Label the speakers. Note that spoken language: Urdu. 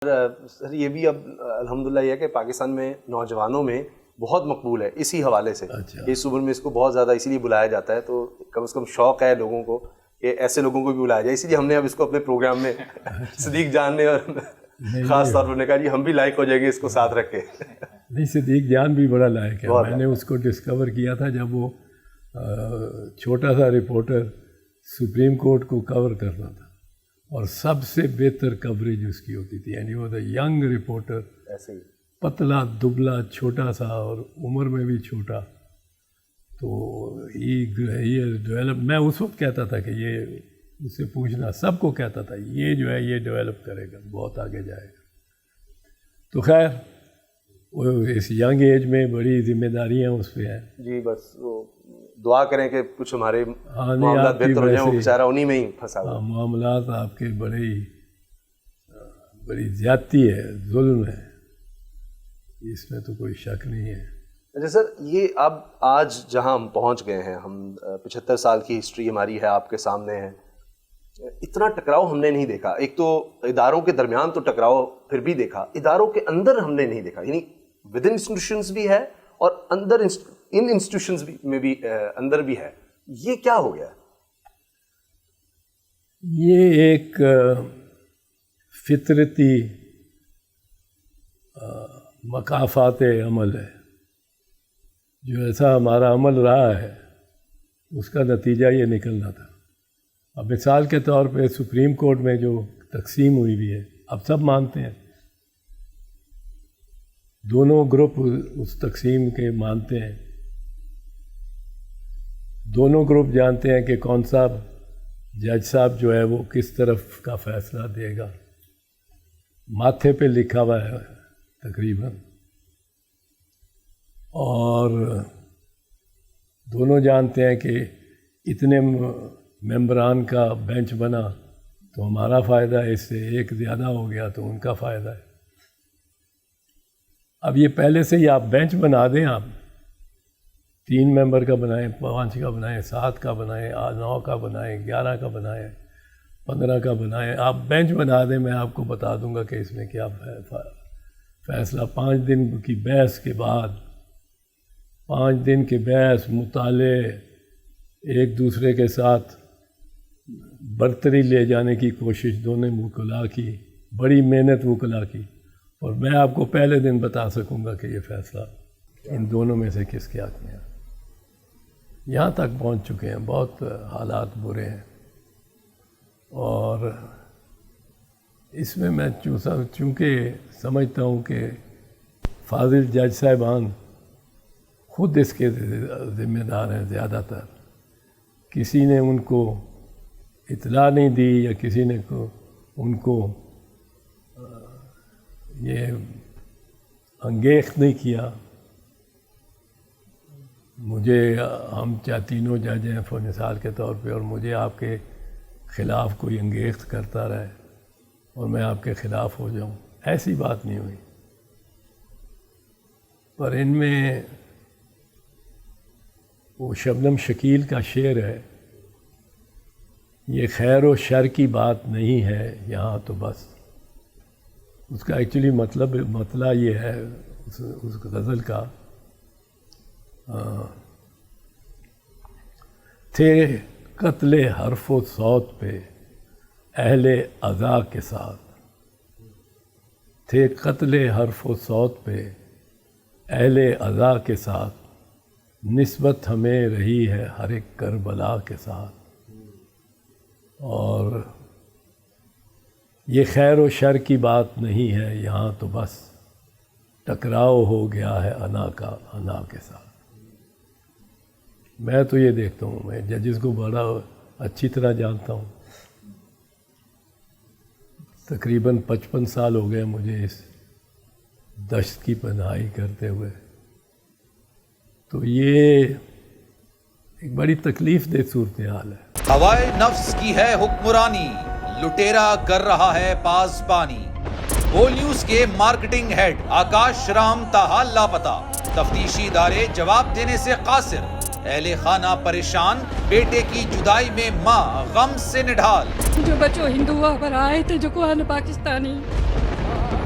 Speaker 1: سر یہ بھی اب الحمدللہ یہ ہے کہ پاکستان میں نوجوانوں میں بہت مقبول ہے اسی حوالے سے. اس عمر میں اس کو بہت زیادہ اسی لیے بلایا جاتا ہے, تو کم از کم شوق ہے لوگوں کو کہ ایسے لوگوں کو بھی بلایا جائے. اسی لیے ہم نے اب اس کو اپنے پروگرام میں صدیق جان نے اور خاص طور پر نے کہا جی ہم بھی لائق ہو جائیں گے اس کو ساتھ رکھ کے.
Speaker 2: نہیں, صدیق جان بھی بڑا لائق ہے. میں نے اس کو ڈسکور کیا تھا جب وہ چھوٹا سا رپورٹر سپریم کورٹ کو کور کرتا تھا, اور سب سے بہتر کوریج اس کی ہوتی تھی. یعنی وہ دا ینگ رپورٹر,
Speaker 1: ایسے ہی
Speaker 2: پتلا دبلا چھوٹا سا اور عمر میں بھی چھوٹا. تو یہ ڈیولپ, میں اس وقت کہتا تھا کہ یہ اس سے پوچھنا, سب کو کہتا تھا یہ جو ہے یہ ڈیولپ کرے گا, بہت آگے جائے گا. تو خیر وہ اس ینگ ایج میں بڑی ذمہ داریاں اس پہ ہیں.
Speaker 1: جی بس وہ دعا کریں کہ کچھ ہمارے معاملات بہتر ہو جائیں, وہ بیچارہ انہی میں ہی پھنسا ہوا.
Speaker 2: معاملات آپ کے بڑی زیادتی ہے, ظلم ہے, اس میں تو کوئی شک نہیں ہے.
Speaker 1: اچھا سر, یہ اب آج جہاں ہم پہنچ گئے ہیں, ہم 75 سال کی ہسٹری ہماری ہے آپ کے سامنے ہے, اتنا ٹکراؤ ہم نے نہیں دیکھا. ایک تو اداروں کے درمیان تو ٹکراؤ پھر بھی دیکھا, اداروں کے اندر ہم نے نہیں دیکھا. یعنی ود ان انسٹیٹیوشنز بھی ہے اور اندر ان انسٹیٹیوشنز میں بھی اندر بھی ہے. یہ کیا ہو گیا؟
Speaker 2: یہ ایک فطرتی مقافات عمل ہے. جو ایسا ہمارا عمل رہا ہے اس کا نتیجہ یہ نکلنا تھا. اب مثال کے طور پہ سپریم کورٹ میں جو تقسیم ہوئی بھی ہے, اب سب مانتے ہیں, دونوں گروپ اس تقسیم کے مانتے ہیں. دونوں گروپ جانتے ہیں کہ کون سا جج صاحب جو ہے وہ کس طرف کا فیصلہ دے گا. ماتھے پہ لکھا ہوا ہے تقریباً, اور دونوں جانتے ہیں کہ اتنے ممبران کا بینچ بنا تو ہمارا فائدہ ہے, اس سے ایک زیادہ ہو گیا تو ان کا فائدہ ہے. اب یہ پہلے سے ہی آپ بینچ بنا دیں, آپ 3 ممبر کا بنائیں, 5 کا بنائیں, 7 کا بنائیں, 9 کا بنائیں, 11 کا بنائیں, 15 کا بنائیں, آپ بینچ بنا دیں. میں آپ کو بتا دوں گا کہ اس میں کیا فیصلہ. 5 دن کی بحث کے بعد, 5 دن کے بحث مطالعے, ایک دوسرے کے ساتھ برتری لے جانے کی کوشش دونوں وکلاء کی, بڑی محنت وکلاء کی, اور میں آپ کو پہلے دن بتا سکوں گا کہ یہ فیصلہ ان دونوں میں سے کس کے حق میں ہے. یہاں تک پہنچ چکے ہیں, بہت حالات برے ہیں. اور اس میں میں چونکہ سمجھتا ہوں کہ فاضل جج صاحبان خود اس کے ذمہ دار ہیں زیادہ تر. کسی نے ان کو اطلاع نہیں دی یا کسی نے ان کو یہ انگیخت نہیں کیا. مجھے, ہم تینوں جج ہیں فور مثال کے طور پہ, اور مجھے آپ کے خلاف کوئی انگیخت کرتا رہے اور میں آپ کے خلاف ہو جاؤں, ایسی بات نہیں ہوئی. پر ان میں وہ شبنم شکیل کا شعر ہے, یہ خیر و شر کی بات نہیں ہے یہاں تو بس. اس کا ایکچولی مطلع یہ ہے اس غزل کا, تھے قتل حرف و صوت پہ اہل عزا کے ساتھ, تھے قتل حرف و صوت پہ اہل عزا کے ساتھ, نسبت ہمیں رہی ہے ہر ایک کربلا کے ساتھ. اور یہ خیر و شر کی بات نہیں ہے یہاں تو بس, ٹکراؤ ہو گیا ہے انا کا انا کے ساتھ. میں تو یہ دیکھتا ہوں, میں ججز کو بڑا اچھی طرح جانتا ہوں, تقریباً 55 سال ہو گئے مجھے اس دشت کی پناہی کرتے ہوئے. تو یہ ایک بڑی تکلیف دہ صورتحال ہے.
Speaker 3: ہوائے نفس کی ہے حکمرانی, لٹیرا کر رہا ہے پاسبانی. بول نیوز کے مارکیٹنگ ہیڈ آکاش رام تاحال لاپتہ, تفتیشی ادارے جواب دینے سے قاصر. اہل خانہ پریشان, بیٹے کی جدائی میں ماں غم سے نڈھال.
Speaker 4: جو بچوں ہندو پر آئے تھے جو قرآن پاکستانی